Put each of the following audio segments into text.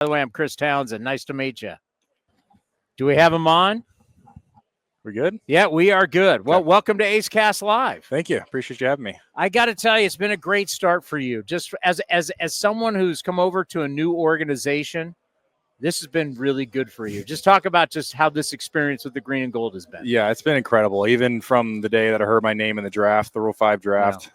By the way, I'm Chris Townsend. Nice to meet you. Do we have him on? We good? Yeah, we are good. Okay. Well, welcome to Ace Cast Live. Thank you. Appreciate you having me. I got to tell you, it's been a great start for you. Just as someone who's come over to a new organization, this has been really good for you. Just talk about just how this experience with the green and gold has been. Yeah, it's been incredible. Even from the day that I heard my name in the draft, the Rule 5 draft,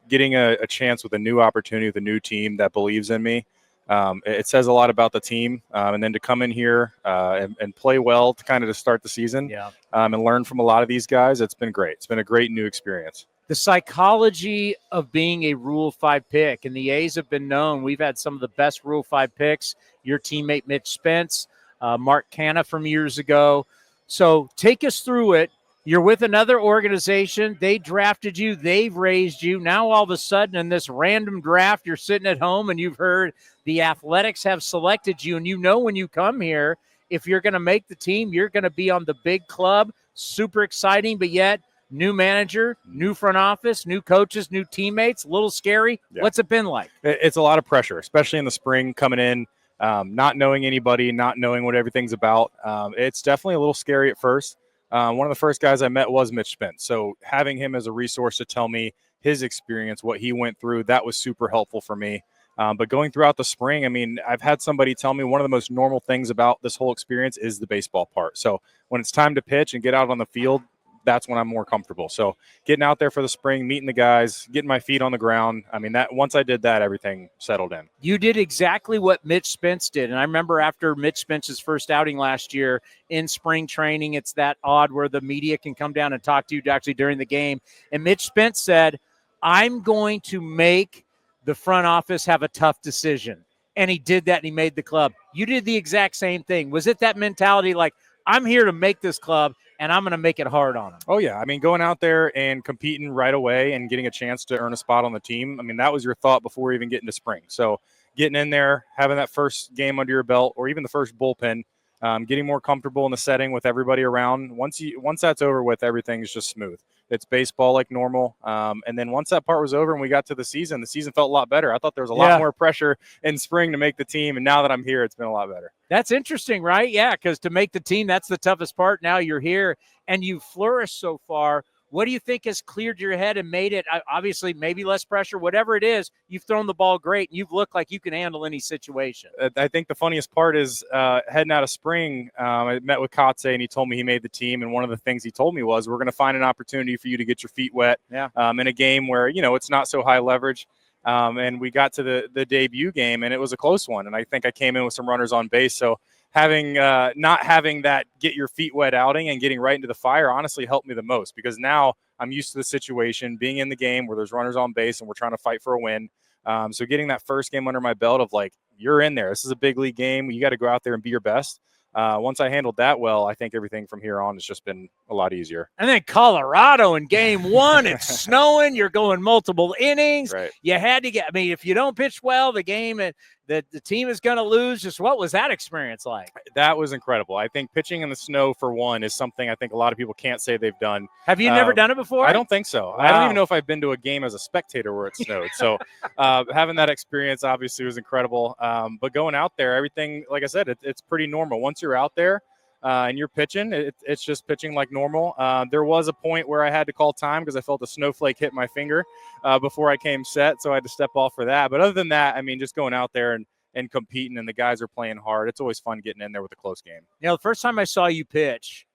getting a chance with a new opportunity with a new team that believes in me. It says a lot about the team, and then to come in here and play well to kind of to start the season and learn from a lot of these guys, it's been great. It's been a great new experience. The psychology of being a Rule 5 pick, and the A's have been known. We've had some of the best Rule 5 picks, your teammate Mitch Spence, Mark Canha from years ago. So take us through it. You're with another organization. They drafted you. They've raised you. Now all of a sudden in this random draft, you're sitting at home and you've heard the Athletics have selected you. And you know when you come here, if you're going to make the team, you're going to be on the big club. Super exciting, but yet new manager, new front office, new coaches, new teammates, a little scary. Yeah. What's it been like? It's a lot of pressure, especially in the spring coming in, not knowing anybody, not knowing what everything's about. It's definitely a little scary at first. One of the first guys I met was Mitch Spence. So having him as a resource to tell me his experience, what he went through, that was super helpful for me. But going throughout the spring, I mean, I've had somebody tell me one of the most normal things about this whole experience is the baseball part. So when it's time to pitch and get out on the field, that's when I'm more comfortable. So getting out there for the spring, meeting the guys, getting my feet on the ground. I mean, that once I did that, everything settled in. You did exactly what Mitch Spence did. And I remember after Mitch Spence's first outing last year in spring training, it's that odd where the media can come down and talk to you actually during the game. And Mitch Spence said, I'm going to make the front office have a tough decision. And he did that and he made the club. You did the exact same thing. Was it that mentality like, I'm here to make this club and I'm going to make it hard on them? Oh, yeah. I mean, going out there and competing right away and getting a chance to earn a spot on the team, I mean, that was your thought before even getting to spring. So getting in there, having that first game under your belt or even the first bullpen, getting more comfortable in the setting with everybody around. Once that's over with, everything's just smooth. It's baseball like normal. And then once that part was over and we got to the season felt a lot better. I thought there was a lot more pressure in spring to make the team. And now that I'm here, it's been a lot better. That's interesting, right? Yeah, because to make the team, that's the toughest part. Now you're here and you've flourished so far. What do you think has cleared your head and made it, obviously, maybe less pressure, whatever it is, you've thrown the ball great and you've looked like you can handle any situation? I think the funniest part is heading out of spring, I met with Kotze and he told me he made the team. And one of the things he told me was, we're going to find an opportunity for you to get your feet wet in a game where, it's not so high leverage. And we got to the debut game and it was a close one. And I think I came in with some runners on base. So not having that get your feet wet outing and getting right into the fire honestly helped me the most, because now I'm used to the situation being in the game where there's runners on base and we're trying to fight for a win. So getting that first game under my belt of like, you're in there, this is a big league game, you got to go out there and be your best. Once I handled that well, I think everything from here on has just been a lot easier. And then Colorado in game one, it's snowing, you're going multiple innings. Right. You had to get, if you don't pitch well, the game, the team is going to lose. Just what was that experience like? That was incredible. I think pitching in the snow, for one, is something I think a lot of people can't say they've done. Have you never done it before? I don't think so. Wow. I don't even know if I've been to a game as a spectator where it snowed. So having that experience obviously was incredible. But going out there, everything, like I said, it's pretty normal. Once you're out there and you're pitching, it's just pitching like normal. There was a point where I had to call time because I felt a snowflake hit my finger before I came set, so I had to step off for that. But other than that, just going out there and competing, and the guys are playing hard. It's always fun getting in there with a close game. The first time I saw you pitch,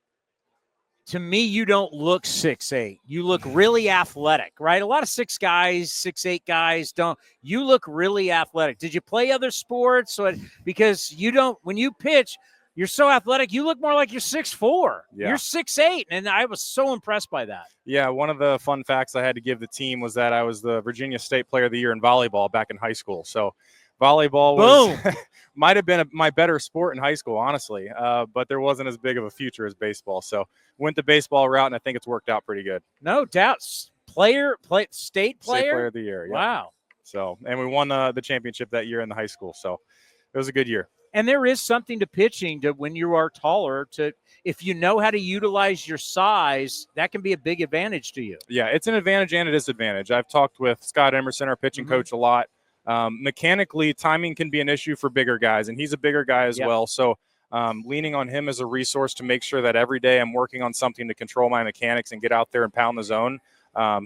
to me, you don't look 6'8". You look really athletic, right? A lot of 6'8" guys don't. You look really athletic. Did you play other sports? Because you don't, when you pitch, you're so athletic. You look more like you're 6'4". Yeah. You're 6'8", and I was so impressed by that. Yeah, one of the fun facts I had to give the team was that I was the Virginia State Player of the Year in volleyball back in high school. So volleyball was might have been my better sport in high school, honestly, but there wasn't as big of a future as baseball. So went the baseball route, and I think it's worked out pretty good. No doubt. State player? State Player of the Year. Yeah. Wow. So, and we won the championship that year in the high school. So it was a good year. And there is something to pitching to when you are taller if you know how to utilize your size, that can be a big advantage to you. Yeah, it's an advantage and a disadvantage. I've talked with Scott Emerson, our pitching coach, a lot. Mechanically, timing can be an issue for bigger guys, and he's a bigger guy as well. So leaning on him as a resource to make sure that every day I'm working on something to control my mechanics and get out there and pound the zone.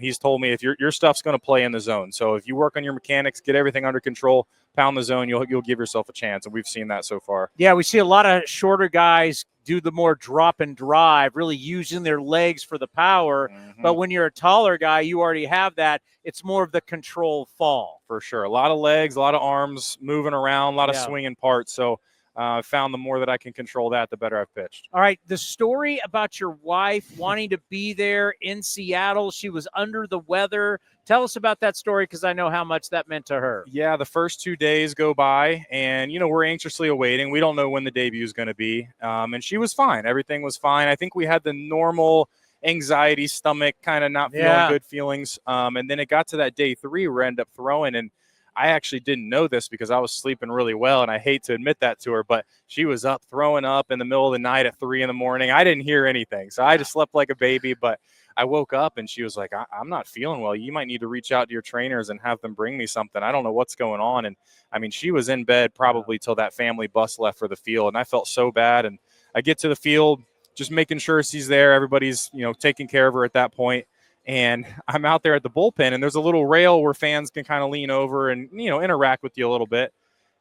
He's told me if your stuff's going to play in the zone. So if you work on your mechanics, get everything under control, pound the zone, you'll give yourself a chance. And we've seen that so far. Yeah, we see a lot of shorter guys do the more drop and drive, really using their legs for the power. But when you're a taller guy, you already have that. It's more of the control fall. For sure. A lot of legs, a lot of arms moving around, a lot of swinging parts. So I found the more that I can control that, the better I've pitched. All right, the story about your wife wanting to be there in Seattle, she was under the weather. Tell us about that story, because I know how much that meant to her. Yeah, the first 2 days go by, and, we're anxiously awaiting. We don't know when the debut is going to be, and she was fine. Everything was fine. I think we had the normal anxiety, stomach, kind of not feeling good feelings, and then it got to that day 3 where I ended up throwing, and I actually didn't know this because I was sleeping really well, and I hate to admit that to her, but she was up throwing up in the middle of the night at 3 a.m. I didn't hear anything, so I just slept like a baby. But I woke up and she was like, I'm not feeling well. You might need to reach out to your trainers and have them bring me something. I don't know what's going on. And I mean, she was in bed probably till that family bus left for the field, and I felt so bad. And I get to the field, just making sure she's there. Everybody's, taking care of her at that point. And I'm out there at the bullpen, and there's a little rail where fans can kind of lean over and, interact with you a little bit.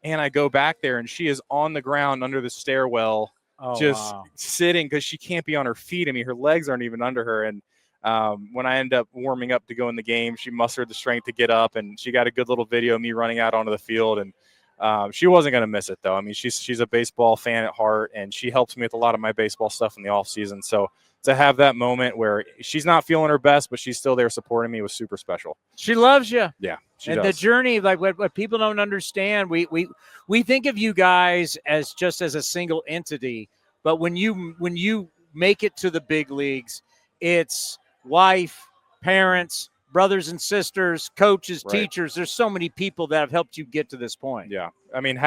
And I go back there, and she is on the ground under the stairwell, sitting, because she can't be on her feet. I mean, her legs aren't even under her. And when I end up warming up to go in the game, she mustered the strength to get up, and she got a good little video of me running out onto the field. And she wasn't going to miss it, though. I mean, she's a baseball fan at heart, and she helps me with a lot of my baseball stuff in the off season. So to have that moment where she's not feeling her best, but she's still there supporting me was super special. She loves you. Yeah, she does. The journey, like what people don't understand, we think of you guys as just as a single entity, but when you make it to the big leagues, it's wife, parents, brothers and sisters, coaches, teachers. There's so many people that have helped you get to this point. Yeah. I mean,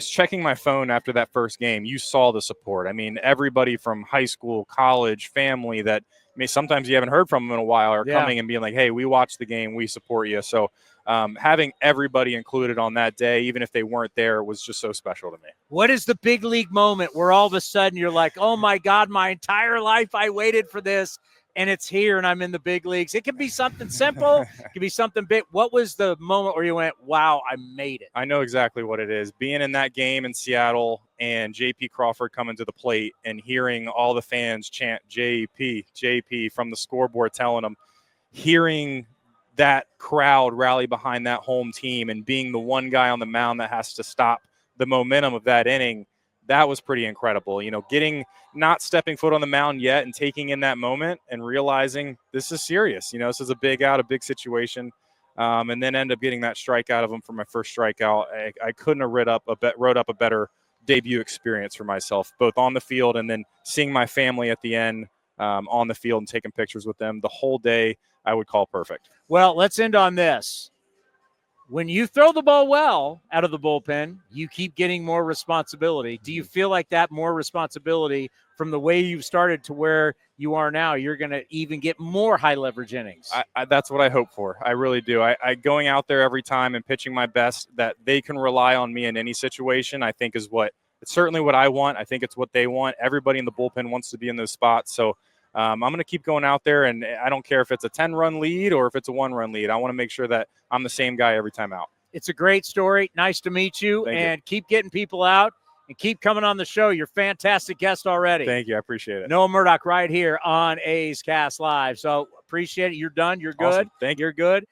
checking my phone after that first game, you saw the support. I mean, everybody from high school, college, family that sometimes you haven't heard from them in a while are coming and being like, hey, we watched the game, we support you. So having everybody included on that day, even if they weren't there, was just so special to me. What is the big league moment where all of a sudden you're like, oh my God, my entire life I waited for this, and it's here, and I'm in the big leagues? It can be something simple. It can be something big. What was the moment where you went, wow, I made it? I know exactly what it is. Being in that game in Seattle and J.P. Crawford coming to the plate and hearing all the fans chant JP from the scoreboard telling them, hearing that crowd rally behind that home team and being the one guy on the mound that has to stop the momentum of that inning, that was pretty incredible. Not stepping foot on the mound yet and taking in that moment and realizing this is serious. This is a big out, a big situation. And then end up getting that strikeout out of him for my first strikeout. I couldn't have wrote up a better debut experience for myself, both on the field and then seeing my family at the end on the field and taking pictures with them. The whole day I would call perfect. Well, let's end on this. When you throw the ball well out of the bullpen, you keep getting more responsibility. Do you feel like that more responsibility from the way you've started to where you are now, you're going to even get more high leverage innings? That's what I hope for. I really do. I going out there every time and pitching my best, that they can rely on me in any situation, I think it's certainly what I want. I think it's what they want. Everybody in the bullpen wants to be in those spots. So I'm going to keep going out there, and I don't care if it's a 10-run lead or if it's a 1-run lead. I want to make sure that I'm the same guy every time out. It's a great story. Nice to meet you. Thank you. Keep getting people out and keep coming on the show. You're a fantastic guest already. Thank you. I appreciate it. Noah Murdock right here on A's Cast Live. So appreciate it. You're done. You're good. Awesome. Thank you. You're good.